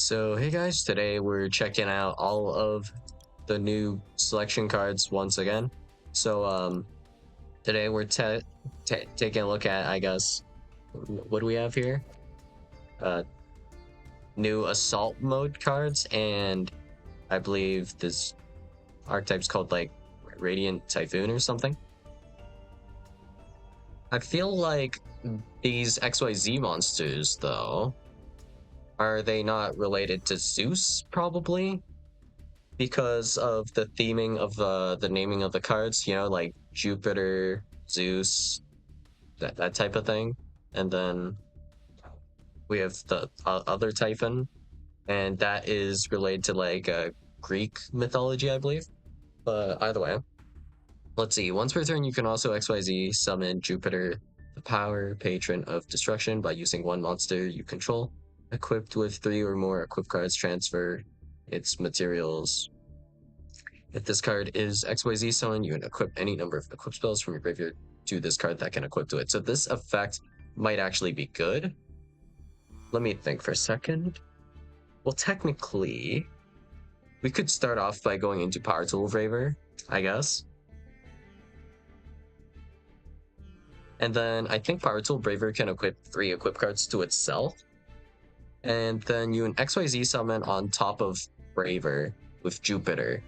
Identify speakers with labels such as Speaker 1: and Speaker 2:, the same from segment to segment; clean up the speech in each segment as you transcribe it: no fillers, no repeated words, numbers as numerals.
Speaker 1: So hey guys, today we're checking out all of the new selection cards once again. So today we're taking a look at, I guess, what do we have here? Uh New assault mode cards, and I believe this archetype's called like Radiant Typhoon or something. I feel like these XYZ monsters though, are they not related to Zeus probably? Because of the theming of the naming of the cards, you know, like Jupiter, Zeus, that type of thing. And then we have the other Typhon, and that is related to like Greek mythology, I believe. But either way, let's see. Once per turn, you can also XYZ summon Jupiter, the power patron of destruction, by using one monster you control. Equipped with 3 or more equip cards, transfer its materials. If this card is XYZ summon, you can equip any number of equip spells from your graveyard to this card that can equip to it. So this effect might actually be good. Let me think for a second. Well, technically, we could start off by going into Power Tool Raver, I guess. And then I think Power Tool Braver can equip 3 equip cards to itself. And then you an XYZ summon on top of Braver with Jupiter.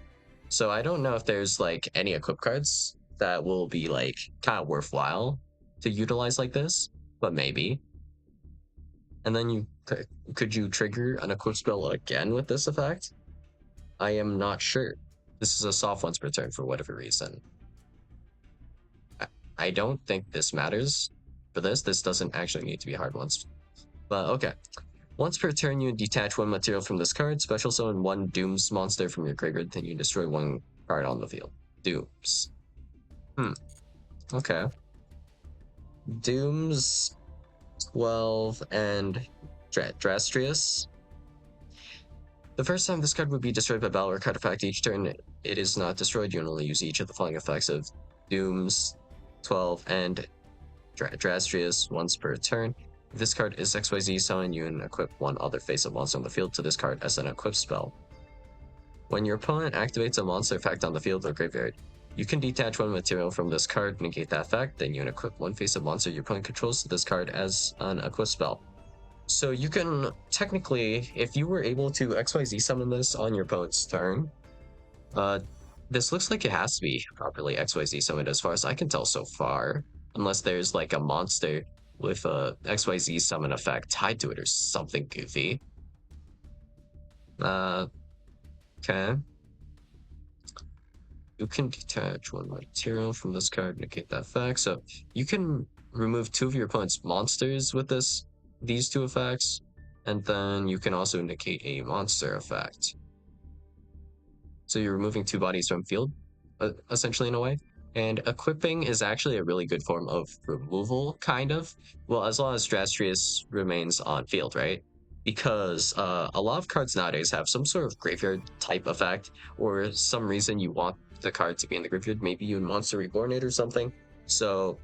Speaker 1: So I don't know if there's like any equip cards that will be like kind of worthwhile to utilize like this, but maybe. And then you could you trigger an equip spell again with this effect? I am not sure. This is a soft once per turn for whatever reason. I don't think this matters for this. This doesn't actually need to be hard once. But okay. Once per turn, you detach 1 material from this card, special summon 1 Doomz monster from your graveyard, then you destroy 1 card on the field. Doomz. Okay. Doomz, 12, and Drastrius. The first time this card would be destroyed by battle or card effect each turn it is not destroyed, you can only use each of the following effects of Doomz, 12, and Drastrius once per turn. If this card is XYZ summon, you can equip 1 other face-up monster on the field to this card as an equip spell. When your opponent activates a monster effect on the field or graveyard, you can detach 1 material from this card, negate that effect, then you can equip 1 face-up monster your opponent controls to this card as an equip spell. So you can technically, if you were able to XYZ summon this on your opponent's turn, this looks like it has to be properly XYZ summoned as far as I can tell so far, unless there's like a monster with a XYZ summon effect tied to it or something goofy. Okay. You can detach 1 material from this card, negate that effect. So you can remove 2 of your opponent's monsters with these 2 effects, and then you can also negate a monster effect. So you're removing 2 bodies from field, essentially, in a way. And equipping is actually a really good form of removal, kind of. Well, as long as Drastrius remains on field, right? Because a lot of cards nowadays have some sort of graveyard type effect, or some reason you want the card to be in the graveyard. Maybe you Monster Reborn it or something. So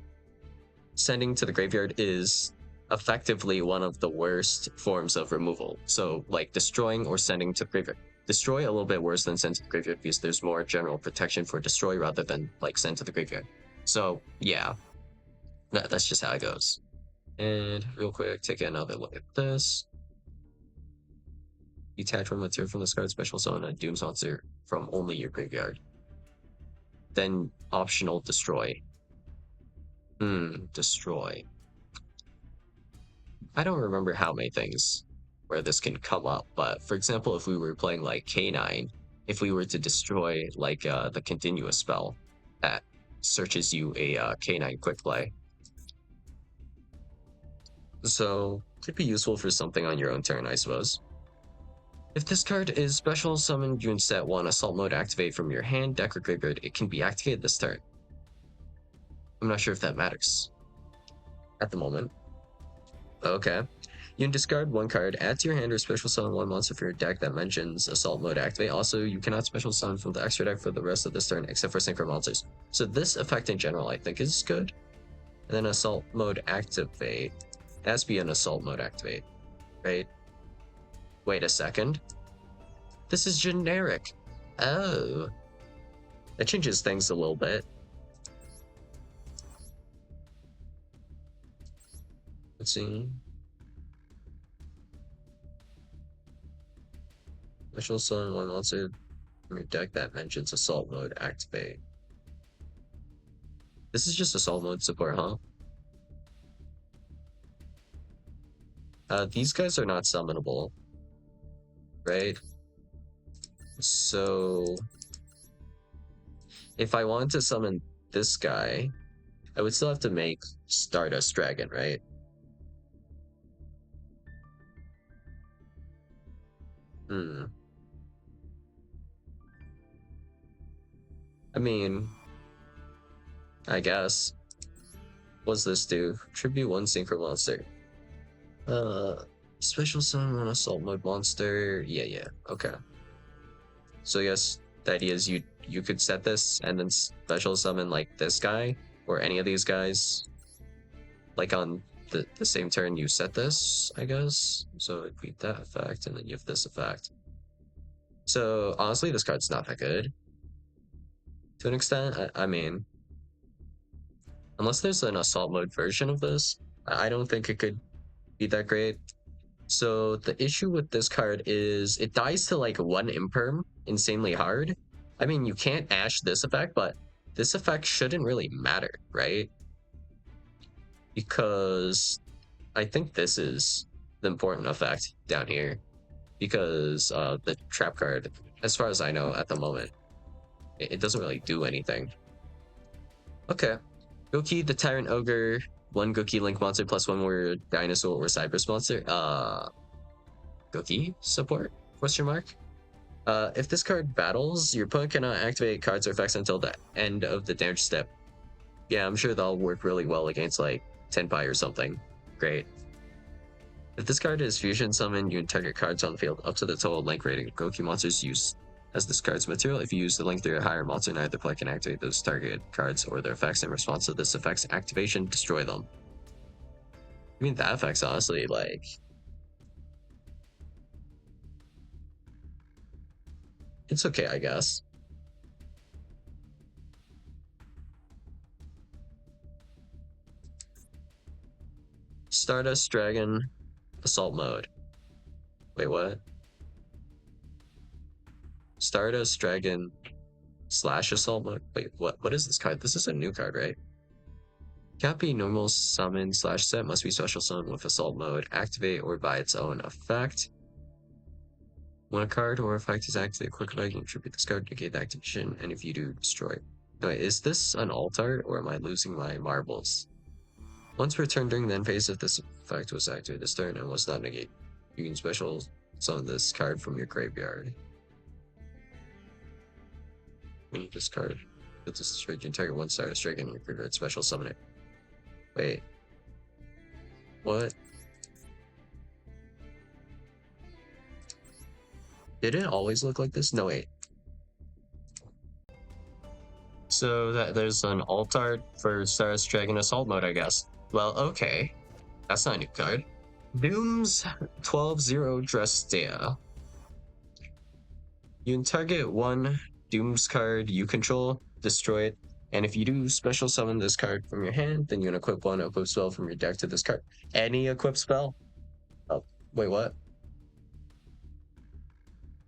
Speaker 1: sending to the graveyard is effectively one of the worst forms of removal. So like destroying or sending to the graveyard. Destroy a little bit worse than send to the graveyard because there's more general protection for destroy rather than like send to the graveyard. So yeah, that's just how it goes. And real quick, take another look at this. Detach 1 material from this card, special summon a Doomz monster from only your graveyard. Then optional destroy. Destroy. I don't remember how many things where this can come up, but for example, if we were playing like K9, if we were to destroy like the continuous spell that searches you a K9 quick play, so could be useful for something on your own turn, I suppose. If this card is special summoned, you can set 1 assault mode activate from your hand, deck, or graveyard. It can be activated this turn. I'm not sure if that matters at the moment. Okay. You can discard 1 card, add to your hand, or special summon 1 monster for your deck that mentions assault mode activate. Also, you cannot special summon from the extra deck for the rest of this turn except for synchro monsters. So this effect in general I think is good. And then assault mode activate. It has to be an assault mode activate, right? Wait a second. This is generic. Oh. That changes things a little bit. Let's see. Special summon one monster from your deck that mentions assault mode activate. This is just assault mode support, huh? These guys are not summonable, right? So if I wanted to summon this guy, I would still have to make Stardust Dragon, right? Hmm. I mean, I guess. What's this do? Tribute one synchro monster. Uh, special summon on assault mode monster. Yeah. Okay. So I guess the idea is you could set this and then special summon like this guy or any of these guys, like on the same turn you set this, I guess. So it'd be that effect, and then you have this effect. So honestly, this card's not that good. To an extent, I mean, unless there's an assault mode version of this, I don't think it could be that great. So the issue with this card is it dies to like one imperm insanely hard. I mean, you can't ash this effect, but this effect shouldn't really matter, right? Because I think this is the important effect down here. Because the trap card, as far as I know at the moment, it doesn't really do anything. Okay. Goki, the Tyrant Ogre, one Goki Link monster plus one more Dinosaur or Cypress monster. Goki support? Question mark? If this card battles, your opponent cannot activate cards or effects until the end of the damage step. Yeah, I'm sure that'll work really well against like Tenpai or something. Great. If this card is fusion summoned, you can target cards on the field up to the total link rating of Goki monsters used as this card's material. If you use the link through a higher monster, neither player can activate those targeted cards or their effects. In response to this effect's activation, destroy them. I mean, that effect's honestly like... it's okay, I guess. Stardust Dragon, Assault Mode. Wait, what? Stardust Dragon / Assault Mode? Wait, what is this card? This is a new card, right? Can't be normal summon / set, must be special summon with Assault Mode. Activate or by its own effect. When a card or effect is activated, quick effect, you contribute this card to negate the activation, and if you do, destroy. Wait, is this an alt art, or am I losing my marbles? Once returned during the end phase, if this effect was activated this turn and was not negated, you can special summon this card from your graveyard. When you discard, put this destroyed, you can target one Stardust Dragon in your graveyard, special summon it. Wait. What? Did it always look like this? No, wait. So that there's an alt art for Stardust Dragon Assault Mode, I guess. Well, okay. That's not a new card. Doomz 12-0 Drestea. You can target one Doomz card you control, destroy it, and if you do special summon this card from your hand, then you can equip one equip spell from your deck to this card. Any equip spell? Oh, wait, what?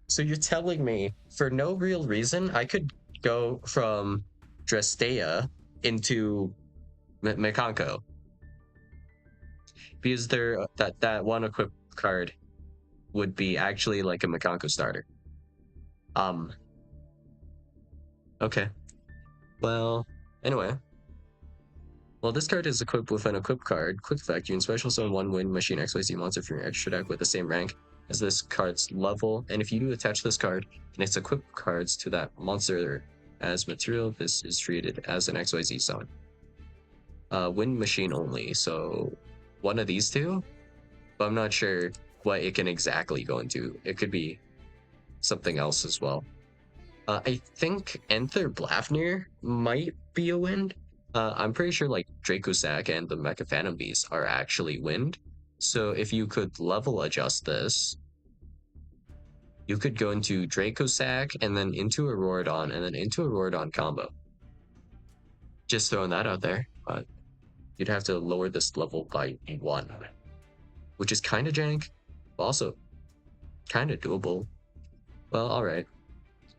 Speaker 1: So you're telling me, for no real reason, I could go from Drestea into Mekanko? Because there that one equip card would be actually like a Mekanko starter. Okay. Well, anyway. Well, this card is equipped with an equip card. Quick effect, you can special summon one Wind Machine XYZ monster from your extra deck with the same rank as this card's level. And if you do attach this card, connects equip cards to that monster as material. This is treated as an XYZ summon. Wind Machine only, so one of these two? But I'm not sure what it can exactly go into. It could be something else as well. I think Enter Blafnir might be a wind. I'm pretty sure like Dracosac and the Mecha Phantom Beast are actually wind. So if you could level adjust this, you could go into Draco Sack and then into a Rorodon and then into a Rorodon combo. Just throwing that out there, but you'd have to lower this level by 1, which is kind of jank, but also kind of doable. Well, all right,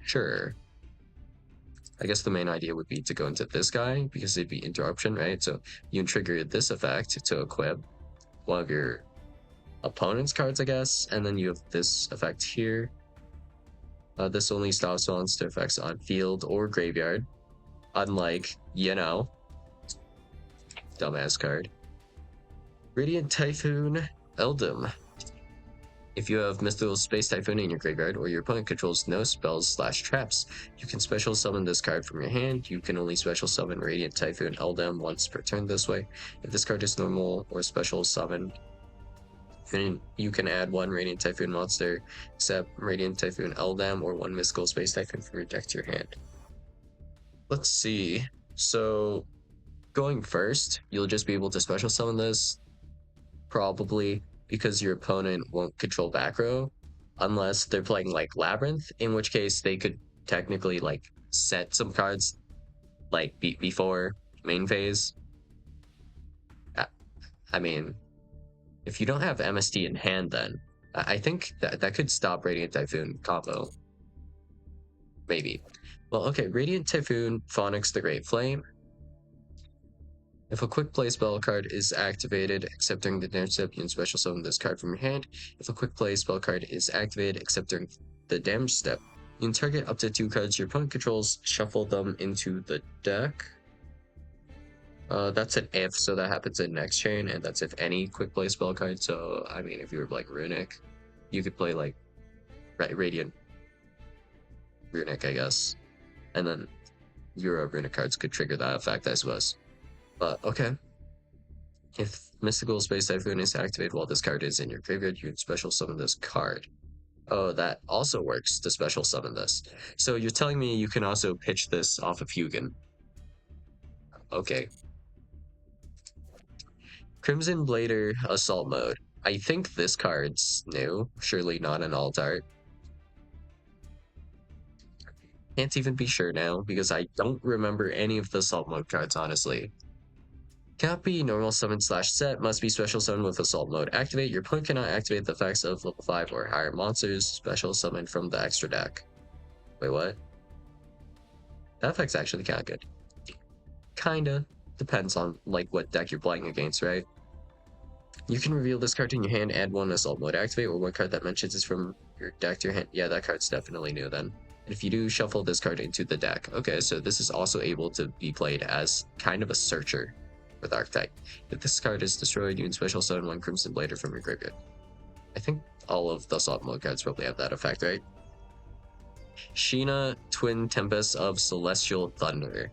Speaker 1: sure. I guess the main idea would be to go into this guy because it'd be interruption, right? So you can trigger this effect to equip one of your opponent's cards, I guess, and then you have this effect here. This only stops monster effects on field or graveyard, unlike, you know, dumbass card. Radiant Typhoon Eldum. If you have Mythical Space Typhoon in your graveyard or your opponent controls no spells/traps, you can special summon this card from your hand. You can only special summon Radiant Typhoon Eldum once per turn this way. If this card is normal or special summoned, then you can add 1 Radiant Typhoon monster, except Radiant Typhoon Eldam, or 1 Mystical Space Typhoon from your deck to your hand. Let's see. So, going first, you'll just be able to special summon this, probably because your opponent won't control back row, unless they're playing like Labyrinth, in which case they could technically like set some cards like before main phase. I mean, if you don't have MST in hand, then I think that could stop Radiant Typhoon combo. Maybe. Well, okay, Radiant Typhoon, Phonix the Great Flame. If a quick play spell card is activated, except during the damage step, you can special summon this card from your hand. If a quick play spell card is activated, except during the damage step, you can target up to 2 cards your opponent controls, shuffle them into the deck. That's an if, so that happens in next chain, and that's if any quick play spell card. So, I mean, if you were like Runic, you could play like Radiant Runic, I guess. And then your Runic cards could trigger that effect, I suppose. But, okay. If Mystical Space Typhoon is activated while this card is in your graveyard, you can special summon this card. Oh, that also works to special summon this. So you're telling me you can also pitch this off of Hugin. Okay. Crimson Blader Assault Mode. I think this card's new. Surely not an alt art. Can't even be sure now because I don't remember any of the Assault Mode cards, honestly. Cannot be normal summon/set, must be special summon with Assault Mode. Activate. Your opponent cannot activate the effects of level 5 or higher monsters special summon from the extra deck. Wait, what? That effect's actually kind of good. Kinda. Depends on like what deck you're playing against, right? You can reveal this card in your hand, add 1 Assault Mode activate, or 1 card that mentions is from your deck to your hand. Yeah, that card's definitely new then. And if you do, shuffle this card into the deck. Okay, so this is also able to be played as kind of a searcher with Archetype. If this card is destroyed, you can special summon 1 Crimson Blader from your graveyard. I think all of the Assault Mode cards probably have that effect, right? Sheena, Twin Tempest of Celestial Thunder.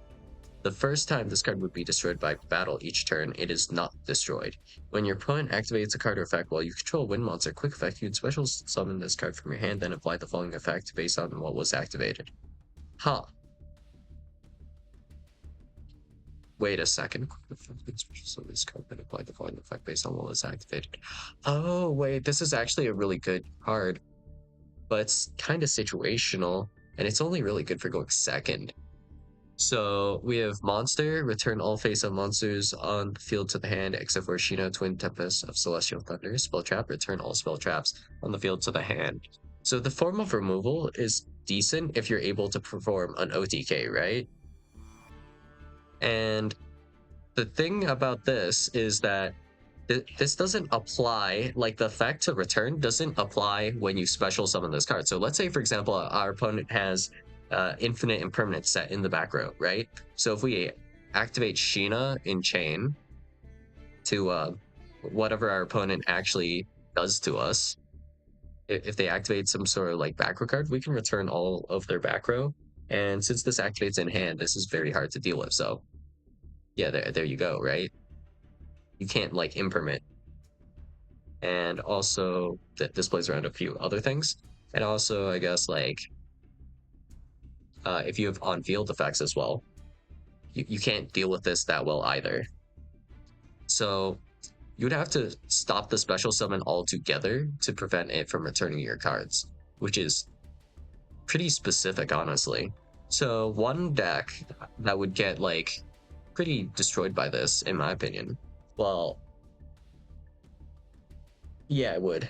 Speaker 1: The first time this card would be destroyed by battle each turn, it is not destroyed. When your opponent activates a card or effect while you control a wind monster quick effect, you can special summon this card from your hand, then apply the following effect based on what was activated. Huh. Wait a second. Special summon this card, then apply the following effect based on what was activated. Oh, wait, this is actually a really good card. But it's kind of situational, and it's only really good for going second. So we have Monster, return all face-up monsters on the field to the hand, except for Sheena, Twin Tempest of Celestial Thunder. Spell Trap, return all spell traps on the field to the hand. So the form of removal is decent if you're able to perform an OTK, right? And the thing about this is that this doesn't apply, like the effect to return doesn't apply when you special summon this card. So let's say, for example, our opponent has infinite impermanence set in the back row, right? So if we activate Sheena in chain to whatever our opponent actually does to us, if they activate some sort of like back row card, we can return all of their back row. And since this activates in hand, this is very hard to deal with. So yeah, there you go, right? You can't like impermanent. And also that this plays around a few other things. And also, I guess, like, if you have on-field effects as well, you can't deal with this that well either. So you would have to stop the special summon altogether to prevent it from returning your cards. which is pretty specific, honestly. So one deck that would get like pretty destroyed by this, in my opinion. Well, yeah, it would.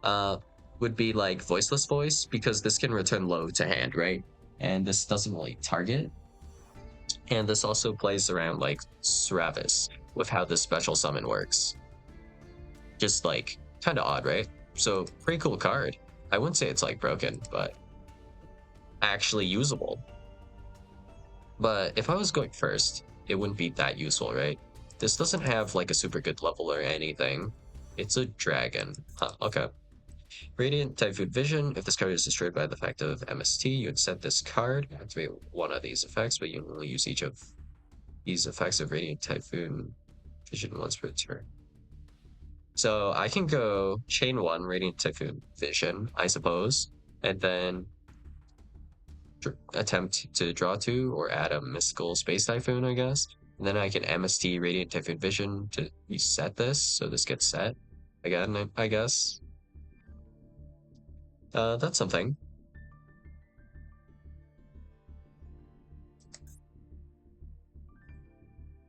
Speaker 1: Uh, would be like Voiceless Voice, because this can return low to hand, right? And this doesn't really target. And this also plays around like Sravis with how this special summon works. Just like kind of odd, right? So pretty cool card. I wouldn't say it's like broken, but actually usable. But if I was going first, it wouldn't be that useful, right? This doesn't have like a super good level or anything. It's a dragon. Huh, okay. Radiant Typhoon Vision. If this card is destroyed by the effect of MST, you would set this card, activate one of these effects, but you only use each of these effects of Radiant Typhoon Vision once per turn. So I can go chain one Radiant Typhoon Vision, I suppose, and then attempt to draw two or add a mystical Space Typhoon, I guess. And then I can MST Radiant Typhoon Vision to reset this, so this gets set again, I guess. That's something.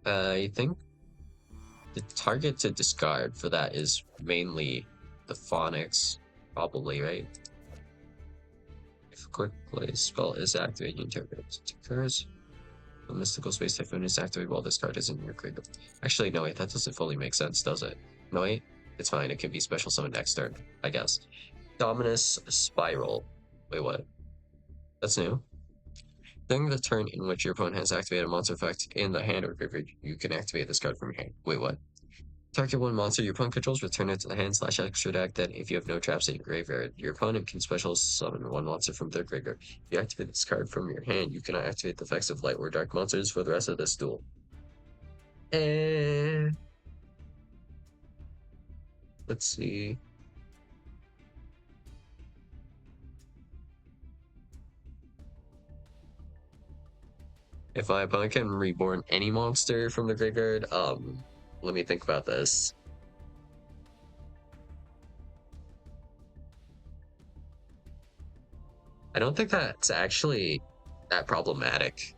Speaker 1: I think the target to discard for that is mainly the Phonics, probably, right? If a quick play spell is activated, you target occurs. The mystical Space Typhoon is activated while this card is in your graveyard. Actually, no, wait, that doesn't fully make sense, does it? No, wait, it's fine. It can be special summon next turn, I guess. Dominus Spiral. Wait, what? That's new. During the turn in which your opponent has activated a monster effect in the hand or graveyard, you can activate this card from your hand. Wait, what? Target one monster your opponent controls, return it to the hand / extra deck. Then, if you have no traps in your graveyard, your opponent can special summon one monster from their graveyard. If you activate this card from your hand, you cannot activate the effects of light or dark monsters for the rest of this duel. And let's see. If my opponent can reborn any monster from the graveyard, let me think about this. I don't think that's actually that problematic.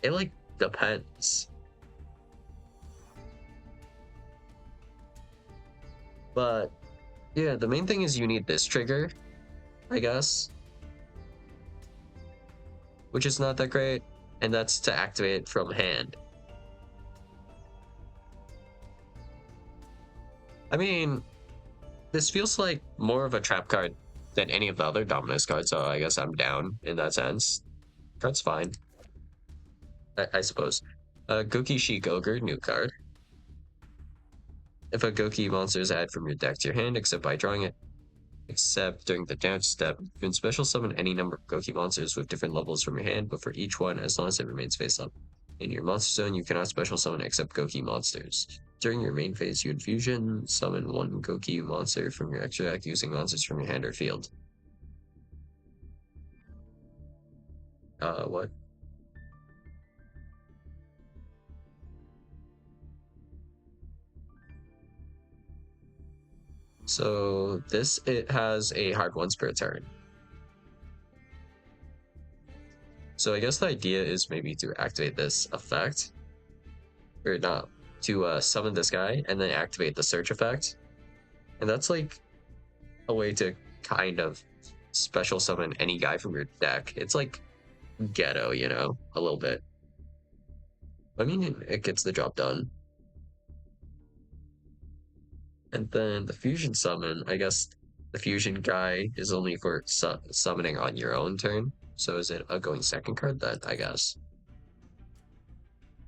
Speaker 1: It like depends. But yeah, the main thing is you need this trigger, I guess, which is not that great, and that's to activate from hand. I mean, this feels like more of a trap card than any of the other Dominus cards, so I guess I'm down in that sense. Card's fine, I suppose. Goki Sheik Ogre, new card. If a Goki monster is added from your deck to your hand, except by drawing it, except during the damage step, you can special summon any number of Goki monsters with different levels from your hand, but for each one, as long as it remains face up. In your monster zone, you cannot special summon except Goki monsters. During your main phase, you infusion summon one Goki monster from your extra deck using monsters from your hand or field. What? So this, it has a hard once per turn. So I guess the idea is maybe to activate this effect, or not, to summon this guy and then activate the search effect. And that's like a way to kind of special summon any guy from your deck. It's like ghetto, you know, a little bit. I mean, it gets the job done. And then the fusion summon, I guess the fusion guy is only for summoning on your own turn. So is it a going second card then, I guess?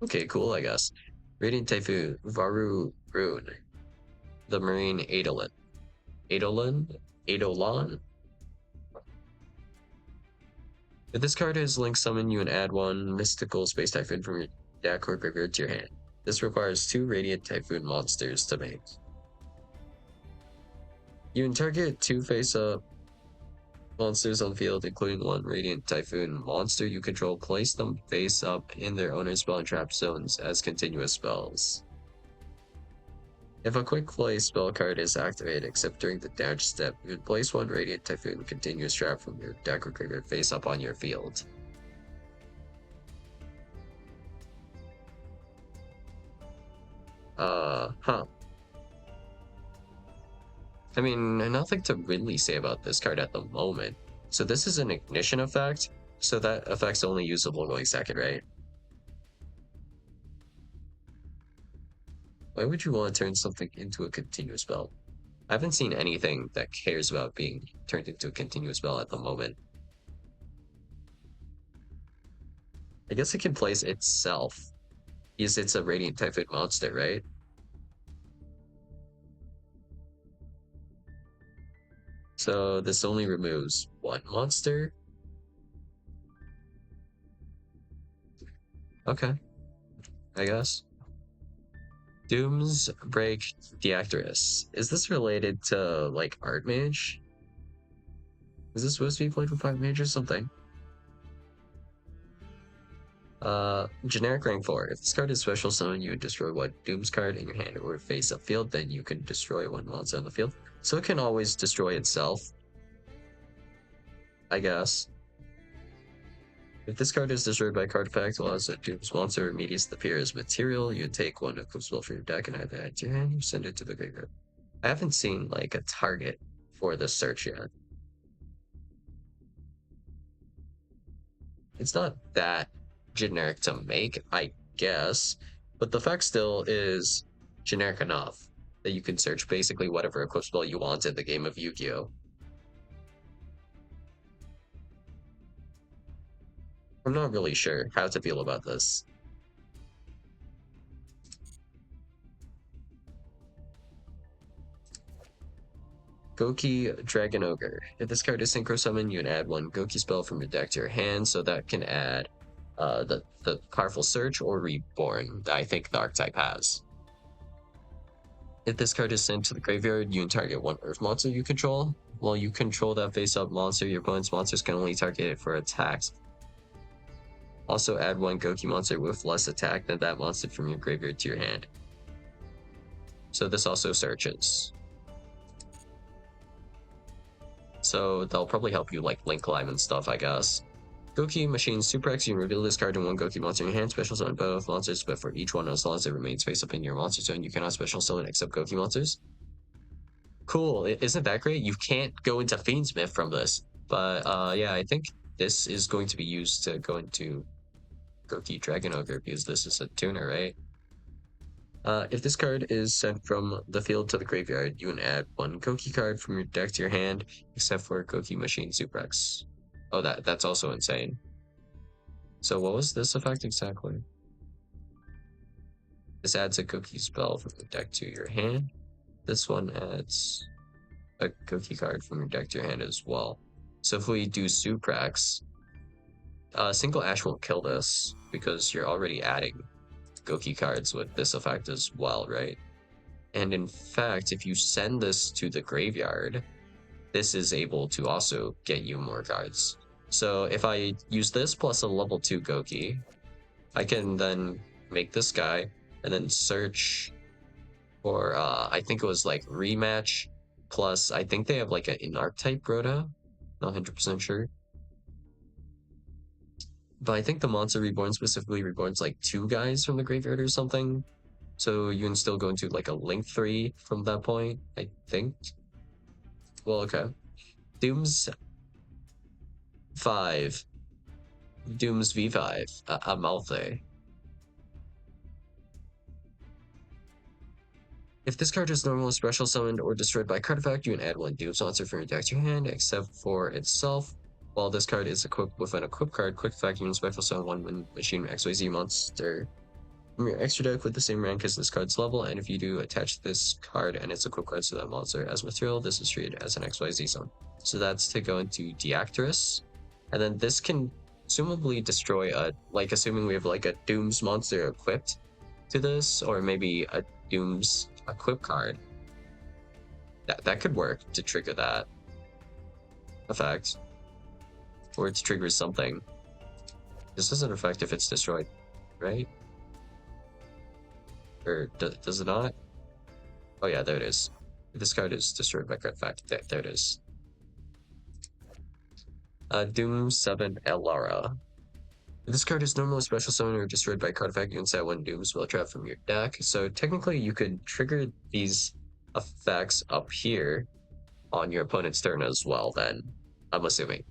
Speaker 1: Okay, cool, I guess. Radiant Typhoon, Varu Rune, the Marine Eidolon. Eidolon? If this card is Link summon, you and add one Mystical Space Typhoon from your deck or graveyard to your hand. This requires 2 Radiant Typhoon monsters to make. You can target 2 face-up monsters on the field, including 1 Radiant Typhoon monster you control. Place them face-up in their owner's spell and trap zones as continuous spells. If a quick play spell card is activated except during the damage step, you would place one Radiant Typhoon continuous trap from your deck or graveyard face up on your field. Huh. I mean, nothing to really say about this card at the moment. So this is an ignition effect, so that effect's only usable going second, right? Why would you want to turn something into a continuous spell? I haven't seen anything that cares about being turned into a continuous spell at the moment. I guess it can place itself, because it's a Radiant Typhoon monster, right? So this only removes one monster? Okay, I guess. Doomz Break Deactress. Is this related to, like, Archmage? Is this supposed to be played with 5 mage or something? Generic rank 4. If this card is special summon, you would destroy one Doomz card in your hand or face up field, then you can destroy one monster on the field. So it can always destroy itself, I guess. If this card is destroyed by card effect while as a Doomz monster immediately appears as material, you take one equip spell from your deck and either add to your hand or send it to the graveyard. I haven't seen like a target for this search yet. It's not that generic to make, I guess, but the fact still is generic enough that you can search basically whatever equip spell you want in the game of Yu-Gi-Oh! I'm not really sure how to feel about this. Goki Dragon Ogre. If this card is synchro summon, you can add one Goki spell from your deck to your hand, so that can add the powerful Search or Reborn that I think the archetype has. If this card is sent to the graveyard, you can target one Earth monster you control. While you control that face-up monster, your opponent's monsters can only target it for attacks. Also add one Goki monster with less attack than that monster from your graveyard to your hand. So this also searches. So they'll probably help you like link climb and stuff, I guess. Goki Machine Super X, you can reveal this card in one Goki monster in your hand, special summon both monsters, but for each one, as long as it remains face up in your monster zone, you cannot special summon except Goki monsters. Cool, isn't that great? You can't go into Fiendsmith from this. But yeah, I think this is going to be used to go into Goki Dragon Ogre because this is a tuner, right? If this card is sent from the field to the graveyard, you can add one Goki card from your deck to your hand, except for Goki Machine Suprex. Oh, that's also insane. So what was this effect exactly? This adds a Goki spell from the deck to your hand. This one adds a Goki card from your deck to your hand as well. So if we do Suprex, single Ash won't kill this because you're already adding Goki cards with this effect as well, right? And in fact, if you send this to the graveyard, this is able to also get you more cards. So if I use this plus a level 2 Goki, I can then make this guy and then search for, I think it was like rematch plus, I think they have like an archetype Rhoda, not 100% sure. But I think the Monster Reborn specifically reborns like 2 guys from the graveyard or something. So you can still go into like a Link 3 from that point, I think. Well, okay. Doomz 5. Doomz V5. Amalfe. If this card is normal, special summoned, or destroyed by card effect, you can add one Doomz monster from your deck to your hand, except for itself. While this card is equipped with an equip card, quick effect, you can special summon one Machine XYZ monster from your extra deck with the same rank as this card's level, and if you do attach this card and its equip cards to that monster as material, this is treated as an XYZ summon. So that's to go into Deactress, and then this can assumably destroy like assuming we have like a Doomz monster equipped to this, or maybe a Doomz equip card. That could work to trigger that effect, or it triggers something. This doesn't affect if it's destroyed, right? Or does it not? Oh yeah, there it is. This card is destroyed by card effect. There it is. Doom 7 Elara. This card is normally special summon or destroyed by card effect. You can set one Doom spell trap from your deck. So technically you could trigger these effects up here on your opponent's turn as well then, I'm assuming.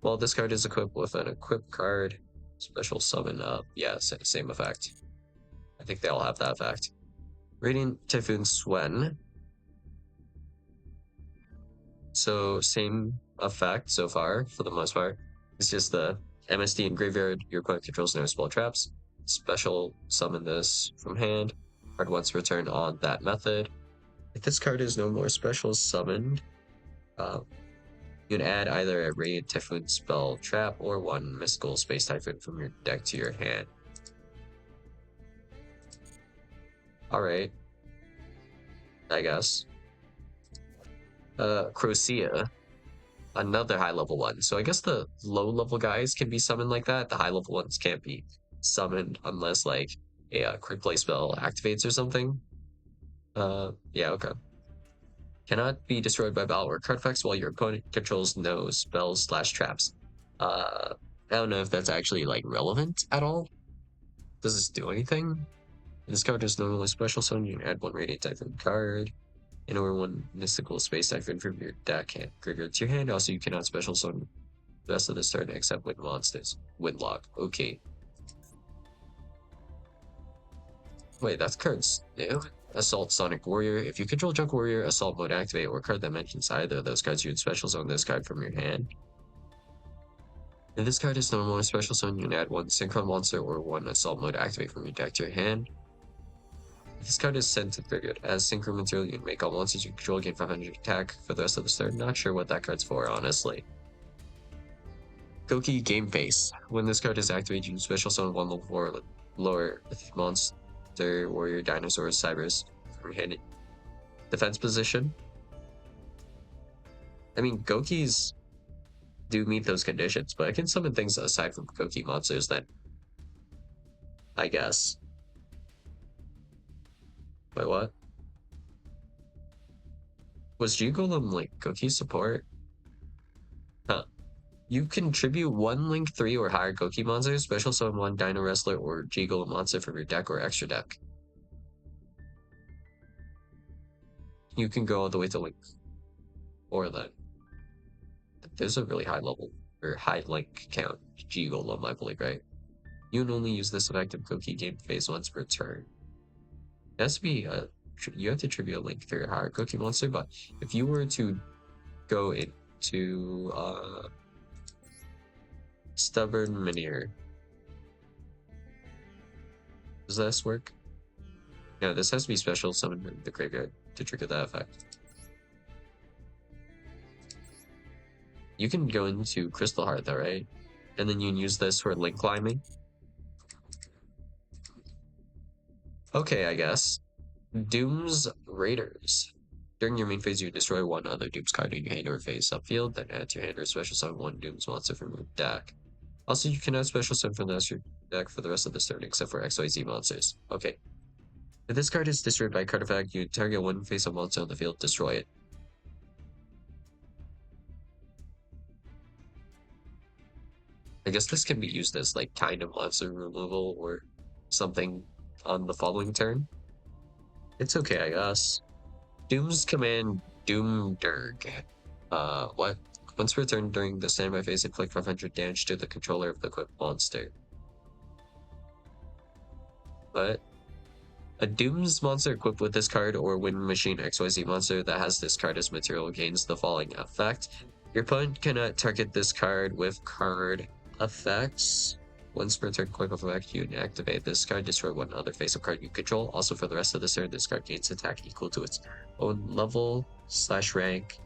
Speaker 1: Well, this card is equipped with an equip card. Special summon up. Yeah, same effect. I think they all have that effect. Radiant Typhoon Swen. So same effect so far for the most part. It's just the MSD in graveyard. Your opponent controls no spell traps. Special summon this from hand. Card once returned on that method. If this card is no more special summoned, you can add either a Radiant Typhoon spell trap or one Mystical Space Typhoon from your deck to your hand. Alright. I guess. Crocea. Another high level one. So I guess the low level guys can be summoned like that. The high level ones can't be summoned unless like a quick play spell activates or something. Yeah, okay. Cannot be destroyed by battle or card effects while your opponent controls no spells / traps. I don't know if that's actually like relevant at all. Does this do anything? This card is normally special, so you can add one Radiant Typhoon card. And or one Mystical Space Typhoon from your deck and graveyard to your hand. Also, you cannot special summon the rest of this turn except wind monsters. Windlock. Okay. Wait, that's cards new. Assault Sonic Warrior. If you control Junk Warrior, Assault Mode activate, or card that mentions either of those cards, you would special zone this card from your hand. If this card is normal or special zone, you can add one Synchron Monster or one Assault Mode activate from your deck to your hand. If this card is sent to graveyard as Synchron material, you can make all monsters you control gain 500 attack for the rest of the turn. Not sure what that card's for, honestly. Goki Game Face. When this card is activated, you can special summon one level 4 lower monster, warrior, dinosaur, Cybers from your hand defense position. I mean, Gokis do meet those conditions, but I can summon things aside from Goki monsters then. I guess. Wait, what? Was G-Golem like Goki support? Huh. You contribute one Link 3 or higher Goki monster, special summon one Dino Wrestler or G-Golem monster from your deck or extra deck. You can go all the way to Link 4 then. There's a really high level or high Link count G-Golem, I believe, right? You can only use this effective Goki game phase once per turn. It has to be you have to tribute a Link 3 or higher Goki monster, but if you were to go into Stubborn Minear. Does this work? No, this has to be special summoned in the graveyard to trigger that effect. You can go into Crystal Heart though, right? And then you can use this for link climbing. Okay, I guess. Doomz Raiders. During your main phase, you destroy one other Doomz card in your hand or face upfield, then add to your hand or special summon one Doomz monster from your deck. Also, you cannot special summon from the rest of your deck for the rest of this turn, except for XYZ monsters. Okay. If this card is destroyed by card effect, you target one face-up monster on the field, destroy it. I guess this can be used as like kind of monster removal or something on the following turn. It's okay, I guess. Doom's command Doomderg. What? Once returned during the standby phase, inflict 500 damage to the controller of the equipped monster. But a Doom's monster equipped with this card or Wind Machine XYZ monster that has this card as material gains the following effect. Your opponent cannot target this card with card effects. Once per turn, quick effect, you can activate this card, destroy one other face-up card you control. Also, for the rest of the turn, this card gains attack equal to its own level / rank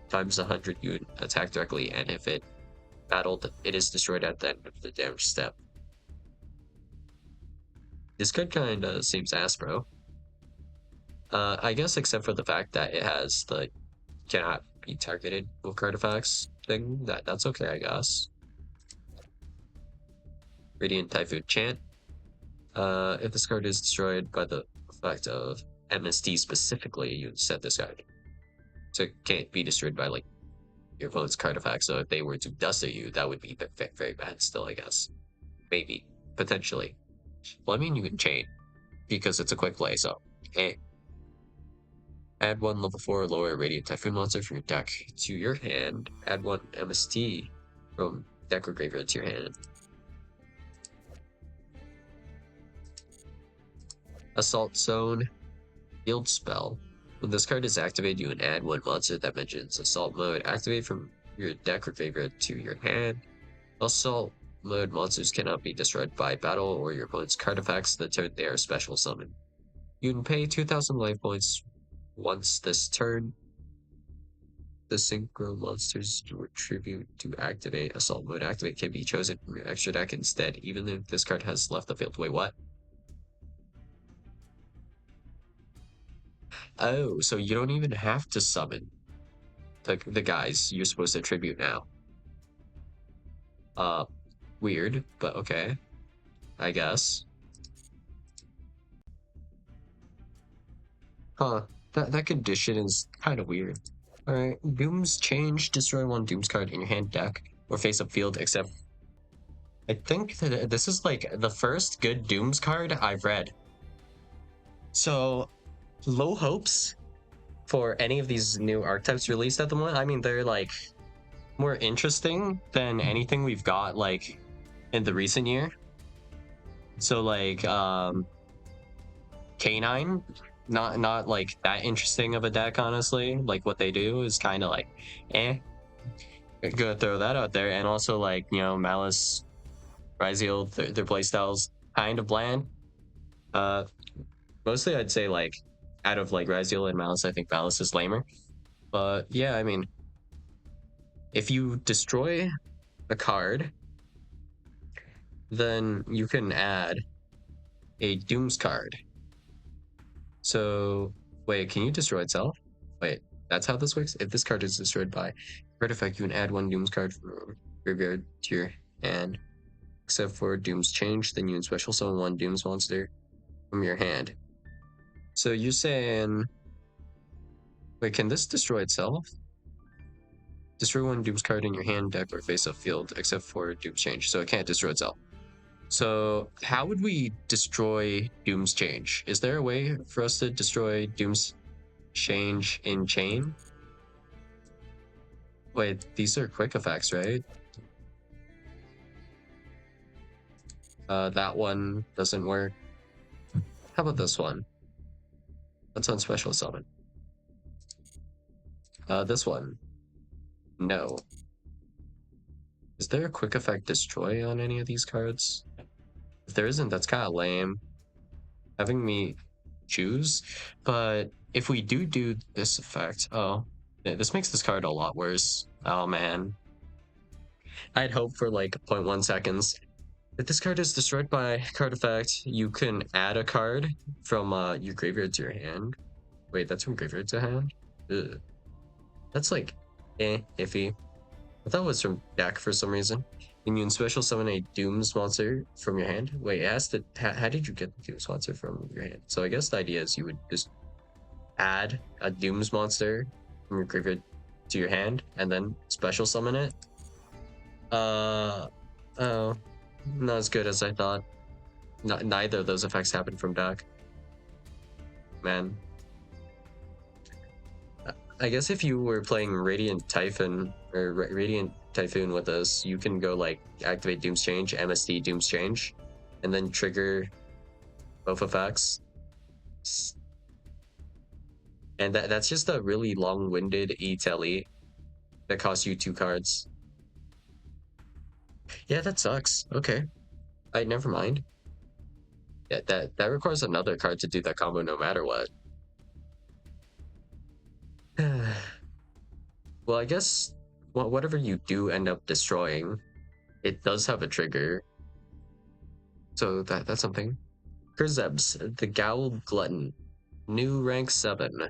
Speaker 1: times 100 you attack directly, and if it battled, it is destroyed at the end of the damage step. This card kinda seems ass, bro. I guess except for the fact that it has the cannot be targeted with card effects thing. That's okay, I guess. Radiant Typhoon Chant. If this card is destroyed by the effect of MSD specifically, you set this card. So it can't be destroyed by like your opponent's card effect. So if they were to dust at you, that would be very bad still, I guess. Maybe. Potentially. Well, I mean, you can chain because it's a quick play, so. Okay. Add one level 4 or lower Radiant Typhoon monster from your deck to your hand. Add one MST from deck or graveyard to your hand. Assault Zone. Field Spell. When this card is activated, you can add one monster that mentions Assault Mode. Activate from your deck or graveyard to your hand. Assault Mode monsters cannot be destroyed by battle or your opponent's card effects the turn they are special summoned. You can pay 2,000 life points once this turn. The synchro monsters your tribute to activate Assault Mode activate can be chosen from your extra deck instead, even if this card has left the field. Wait, what? Oh, so you don't even have to summon the guys you're supposed to tribute now. Weird, but okay. I guess. Huh. That condition is kind of weird. Alright, Doomz change. Destroy one Doomz card in your hand, deck, or face up field, except I think that this is like the first good Doomz card I've read. So, low hopes for any of these new archetypes released at the moment. I mean, they're like more interesting than anything we've got like in the recent year. So like K9, not like that interesting of a deck, honestly. Like what they do is kind of like Gonna throw that out there. And also like, you know, Malice, Ryziel, their playstyles kind of bland. Mostly I'd say like out of like Ryziel and Malice, I think Malice is lamer. But yeah, I mean, if you destroy a card, then you can add a Doomz card. So wait, can you destroy itself? Wait, that's how this works? If this card is destroyed by card effect, you can add one Doomz card from graveyard to your hand. Except for Doomz change, then you can special summon one Doomz monster from your hand. So you're saying, wait, can this destroy itself? Destroy one Doomz card in your hand, deck, or face up field, except for Doomz change. So it can't destroy itself. So how would we destroy Doomz change? Is there a way for us to destroy Doomz change in chain? Wait, these are quick effects, right? That one doesn't work. How about this one? That's on special summon. This one. No. Is there a quick effect destroy on any of these cards? If there isn't, that's kind of lame. Having me choose. But if we do this effect, oh, this makes this card a lot worse. Oh man. I'd hope for like 0.1 seconds. If this card is destroyed by card effect, you can add a card from your graveyard to your hand. Wait, that's from graveyard to hand? Ugh. That's like, iffy. I thought it was from deck for some reason. And you can special summon a Doomz monster from your hand. Wait, it has to. How did you get the Doomz monster from your hand? So I guess the idea is you would just add a Doomz monster from your graveyard to your hand and then special summon it. Oh, not as good as I thought. Neither of those effects happen from deck. Man. I guess if you were playing Radiant Typhoon or Radiant Typhoon with us, you can go like activate Doomz change, MSD Doomz change, and then trigger both effects. And that's just a really long-winded E-Telly that costs you 2 cards. Yeah, that sucks. Okay. Never mind. Yeah, that requires another card to do that combo no matter what. Well, I guess whatever you do end up destroying, it does have a trigger. So that's something. Kurzebs, the Gowl Glutton. New rank 7.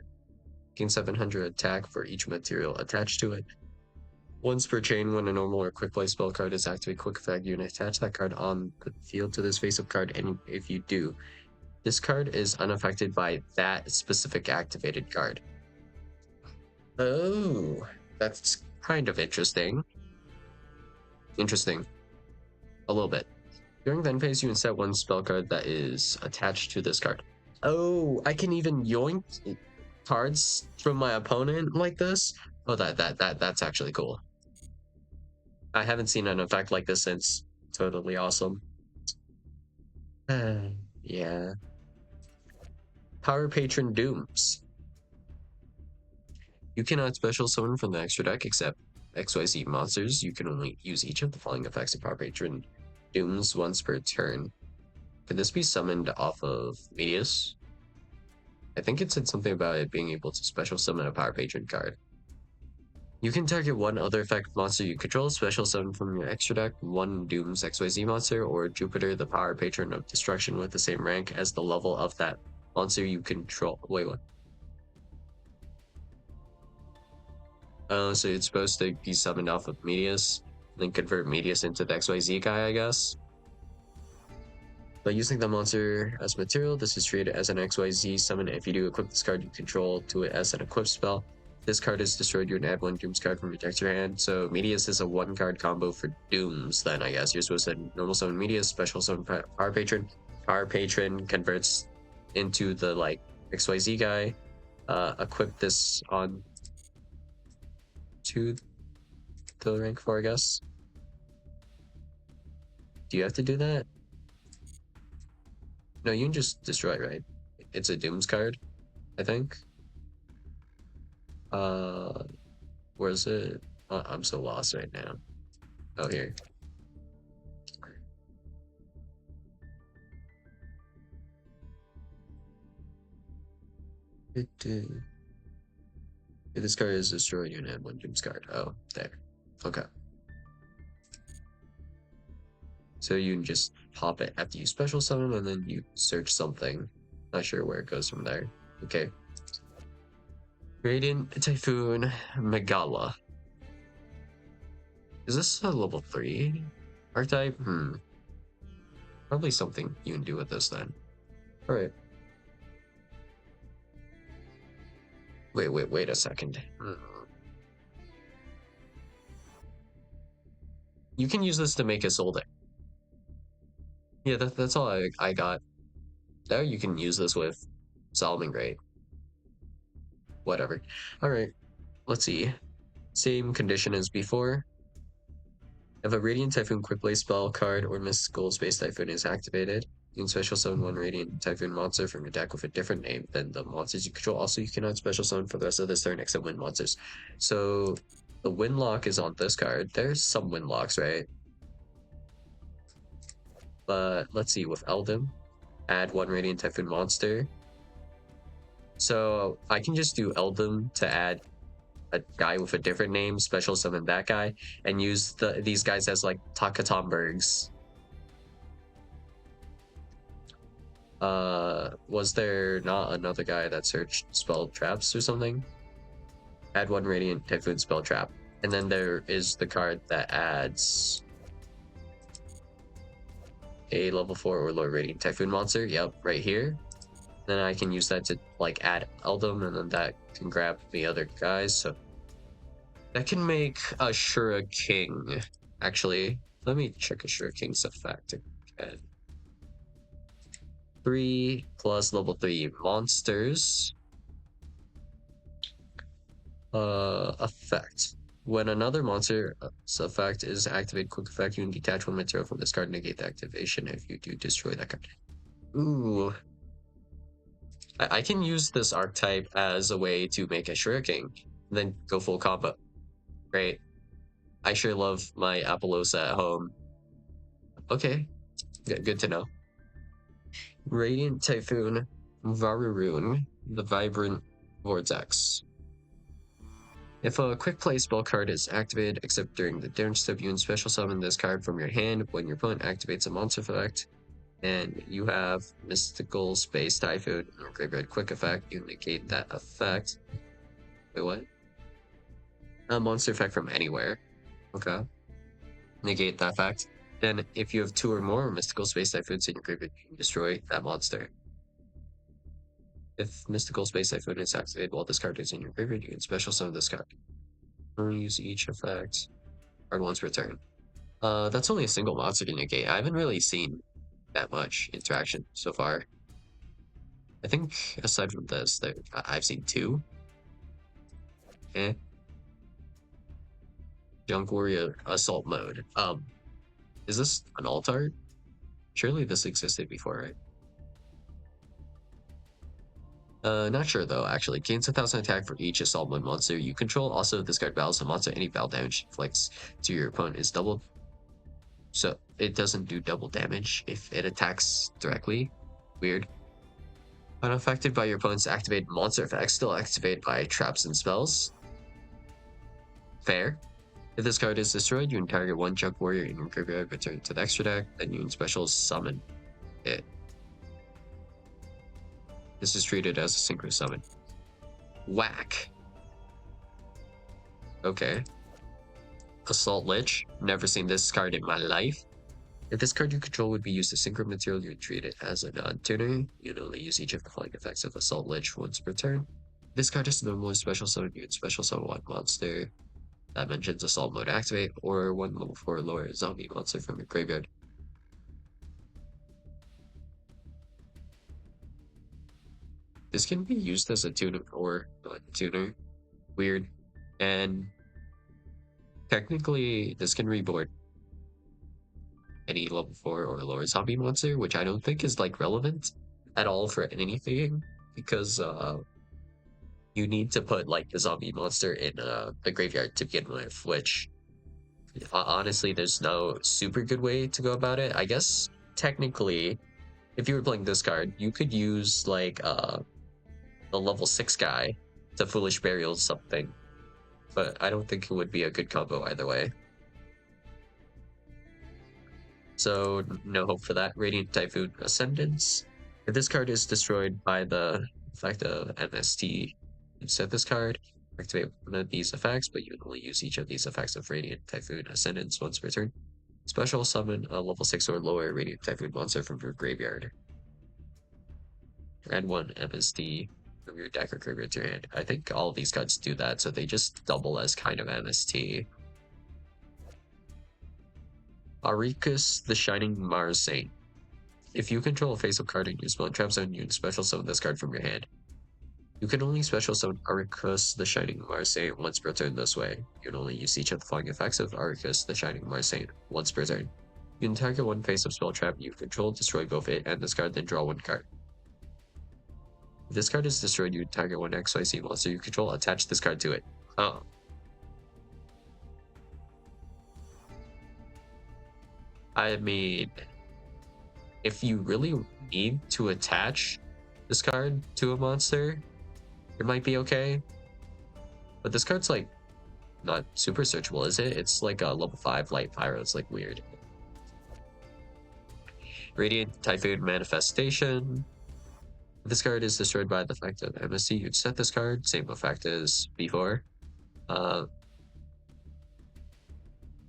Speaker 1: Gain 700 attack for each material attached to it. Once per chain, when a normal or quick play spell card is activated quick effect, you can attach that card on the field to this face-up card, and if you do, This card is unaffected by that specific activated card. Oh, that's kind of interesting. Interesting. A little bit. During the end phase, you insert one spell card that is attached to this card. Oh, I can even yoink cards from my opponent like this? Oh, that's actually cool. I haven't seen an effect like this since. Totally awesome. Yeah. Power Patron Doomz. You cannot special summon from the extra deck except XYZ monsters. You can only use each of the following effects of Power Patron Doomz once per turn. Could this be summoned off of Medius? I think it said something about it being able to special summon a Power Patron card. You can target one other effect monster you control, special summon from your extra deck, one Doomz XYZ monster, or Jupiter, the Power Patron of Destruction with the same rank as the level of that monster you control. Wait, what? So it's supposed to be summoned off of Medius, then convert Medius into the XYZ guy, I guess. By using the monster as material, this is treated as an XYZ summon. If you do equip this card you control to it as an equip spell, this card is destroyed, you can add one Doomz card from your deck to your hand. So Medius is a one card combo for Doomz, then I guess. You're supposed to normal summon Medius, special summon Power Patron. Power Patron converts into the like XYZ guy. Equip this on to the rank 4, I guess. Do you have to do that? No, you can just destroy, right? It's a Doomz card, I think. Where is it? I'm so lost right now. Oh, here. If this card is destroyed, you can add one Doomz card. Oh, there. Okay. So you can just pop it after you special summon, and then you search something. Not sure where it goes from there. Okay. Radiant Typhoon Megala. Is this a level 3 archetype? Probably something you can do with this then. Alright. Wait a second. You can use this to make a soul deck. Yeah, that's all I got. There you can use this with Solomon Great. Whatever. Alright, let's see. Same condition as before. If a Radiant Typhoon quick play spell card or mystical space typhoon is activated, you can special summon one Radiant Typhoon monster from your deck with a different name than the monsters you control. Also, you cannot special summon for the rest of this turn except wind monsters. So the wind lock is on this card. There's some wind locks, right? But let's see, with Eldom, add one Radiant Typhoon monster. So I can just do Eldom to add a guy with a different name, special summon that guy, and use these guys as like Takatombergs. Was there not another guy that searched spell traps or something? Add one Radiant Typhoon spell trap. And then there is the card that adds a level 4 or lower Radiant Typhoon monster. Yep, right here. Then I can use that to like add Eldom, and then that can grab the other guys. So that can make Ashura King. Actually, let me check Ashura King's effect again. 3 plus level 3 monsters. Effect. When another monster's effect is activated, quick effect, you can detach one material from this card and negate the activation. If you do, destroy that card. Ooh. I can use this archetype as a way to make a Ashura King, and then go full combo. Great. I sure love my Apollosa at home. Okay. Good to know. Radiant Typhoon Varuroon, the Vibrant Vortex. If a quick play spell card is activated, except during the turn step, you can special summon this card from your hand when your opponent activates a monster effect, and you have Mystical Space Typhoon or Graveyard Quick effect, you negate that effect. Wait, what? A monster effect from anywhere. Okay. Negate that effect. Then, if you have 2 or more Mystical Space Typhoons in your graveyard, you can destroy that monster. If Mystical Space Typhoon is activated while this card is in your graveyard, you can special summon this card. Only use each effect card once per turn. That's only a single monster to negate. I haven't really seen that much interaction so far. I think aside from this, I've seen two. Eh. Junk Warrior Assault Mode. Is this an alt art? Surely this existed before, right? Not sure though, actually. Gains 1,000 attack for each assault mode monster you control. Also, this card battles a monster, any battle damage inflicts to your opponent is doubled. So it doesn't do double damage if it attacks directly. Weird. Unaffected by your opponent's activated monster effects, still activated by traps and spells. Fair. If this card is destroyed, you can target one Junk Warrior in your graveyard, return to the extra deck, then you can special summon it. This is treated as a synchro summon. Whack. Okay. Assault Lich. Never seen this card in my life. If this card you control would be used as synchro material, you would treat it as a non-tuner. You'd only use each of the flying effects of Assault Lich once per turn. This card is normally special summon, you would special summon one monster that mentions Assault Mode activate, or one level 4 lower zombie monster from your graveyard. This can be used as a tuner or non-tuner. Weird. And technically, this can reboard any level 4 or lower zombie monster, which I don't think is like relevant at all for anything, because you need to put like the zombie monster in the graveyard to begin with, which honestly there's no super good way to go about it. I guess technically if you were playing this card, you could use like the level 6 guy to Foolish Burial something, but I don't think it would be a good combo either way. So no hope for that. Radiant Typhoon Ascendance. If this card is destroyed by the effect of MST, you set this card, activate one of these effects, but you can only use each of these effects of Radiant Typhoon Ascendance once per turn. Special summon a level 6 or lower Radiant Typhoon monster from your graveyard. Add one MST from your deck or graveyard to your hand. I think all of these cards do that, so they just double as kind of MST. Auricus, the Shining Mars Saint. If you control a face-up card in your spell and trap zone, you can special summon this card from your hand. You can only special summon Auricus, the Shining Mars Saint once per turn this way. You can only use each of the following effects of Auricus, the Shining Mars Saint once per turn. You can target one face-up spell trap you control, destroy both it and this card, then draw one card. If this card is destroyed, you target one XYZ monster you control, attach this card to it. Oh. I mean, if you really need to attach this card to a monster, it might be okay. But this card's like not super searchable, is it? It's like a level 5 light pyro. It's like weird. Radiant Typhoon Manifestation. If this card is destroyed by the effect of MSC, you'd set this card. Same effect as before.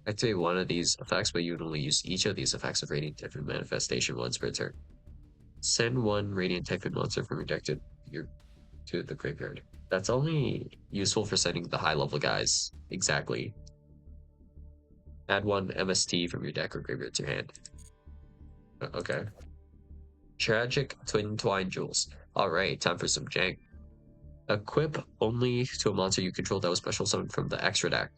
Speaker 1: Activate one of these effects, but you would only use each of these effects of Radiant Typhoon Manifestation once per turn. Send one Radiant Typhoon monster from your deck to the graveyard. That's only useful for sending the high level guys. Exactly. Add one MST from your deck or graveyard to your hand. Okay. Tragic Twin Twine Jewels. Alright, time for some jank. Equip only to a monster you control that was special summoned from the extra deck.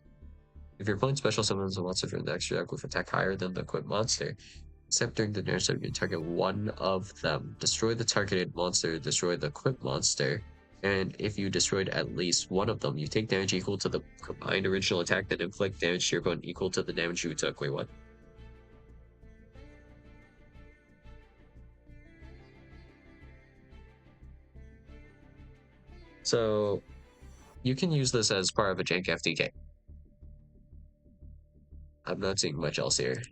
Speaker 1: If your opponent special summons a monster from the extra deck with attack higher than the equipped monster, except during the narrative, you can target one of them. Destroy the targeted monster, destroy the equipped monster, and if you destroyed at least one of them, you take damage equal to the combined original attack, then inflict damage to your opponent equal to the damage you took. Wait, what? So you can use this as part of a jank FTK. I'm not seeing much else here.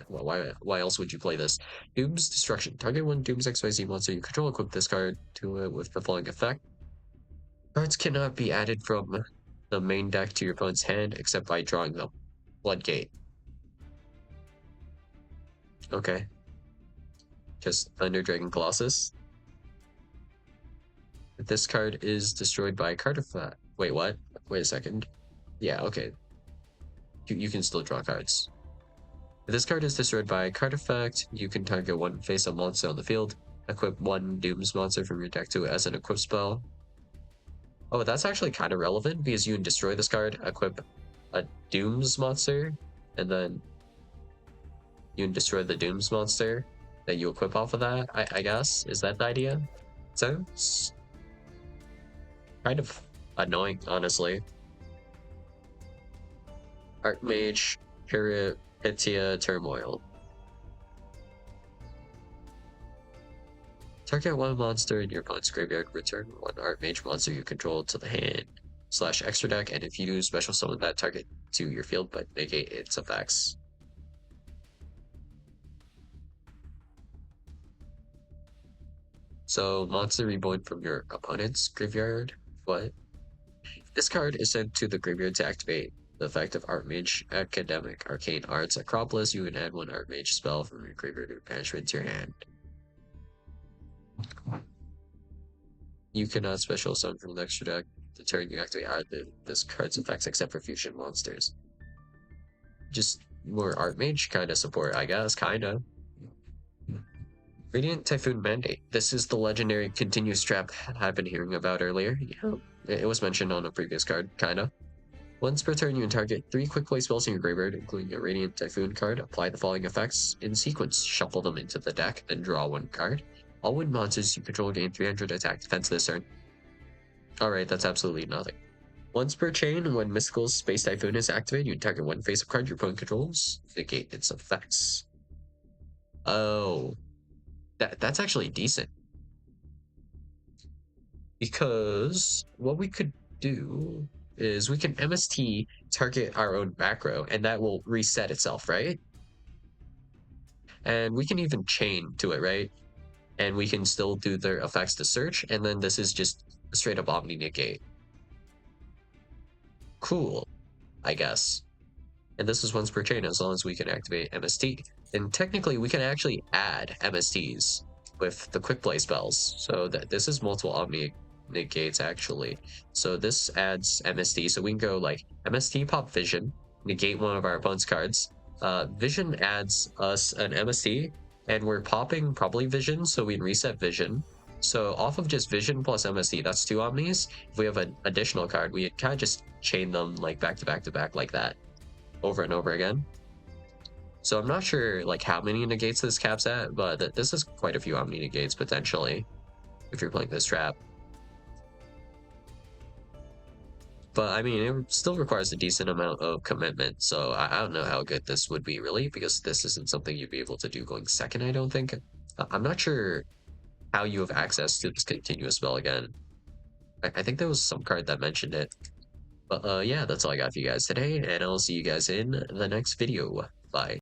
Speaker 1: Well, why else would you play this? Doomz Destruction. Target one Doomz XYZ monster you control, equip this card to it with the following effect. Cards cannot be added from the main deck to your opponent's hand except by drawing them. Floodgate. Okay. Just Thunder Dragon Colossus. This card is destroyed by card effect. Wait, what? Wait a second. Yeah, okay. You can still draw cards. If this card is destroyed by a card effect, you can target one face-up monster on the field, equip one Doomz monster from your deck to it as an equip spell. Oh, that's actually kind of relevant because you can destroy this card, equip a Doomz monster, and then you can destroy the Doomz monster that you equip off of that, I guess. Is that the idea? Sounds kind of annoying, honestly. Archmage, Pythia, Turmoil. Target one monster in your opponent's graveyard, return one Archmage monster you control to the hand / extra deck, and if you do, special summon that target to your field but negate its effects. So, monster reborn from your opponent's graveyard. What? This card is sent to the graveyard to activate the effect of Archmage Academic Arcane Arts Acropolis. You can add one Archmage spell from your graveyard or banishment to your hand. You cannot special summon from the extra deck the turn you activate either this card's effects except for fusion monsters. Just more Archmage kind of support, I guess, kind of. Radiant Typhoon Mandate. This is the legendary continuous trap I've been hearing about earlier. Yeah, it was mentioned on a previous card, kinda. Once per turn, you can target 3 quick play spells in your graveyard, including a Radiant Typhoon card. Apply the following effects in sequence. Shuffle them into the deck, then draw one card. All wind monsters you control gain 300 attack defense this turn. Alright, that's absolutely nothing. Once per chain, when Mystical Space Typhoon is activated, you target one face-up card your opponent controls. Negate its effects. Oh. That's actually decent. Because what we could do is we can MST target our own back row, and that will reset itself, right? And we can even chain to it, right? And we can still do their effects to search, and then this is just straight up Omni Negate. Cool, I guess. And this is once per chain as long as we can activate MST. And technically we can actually add MSTs with the quick play spells. So that this is multiple Omni Negates actually. So this adds MST. So we can go like MST pop Vision, negate one of our opponent's cards. Vision adds us an MST, and we're popping probably Vision, so we can reset Vision. So off of just Vision plus MST, that's 2 Omnis. If we have an additional card, we kind of just chain them like back to back to back like that, over and over again. So I'm not sure like how many negates this caps at, but this is quite a few Omni negates potentially if you're playing this trap. But I mean, it still requires a decent amount of commitment, so I don't know how good this would be really, because this isn't something you'd be able to do going second, I don't think. I'm not sure how you have access to this continuous spell again. I think there was some card that mentioned it. But yeah, that's all I got for you guys today, and I'll see you guys in the next video. Bye.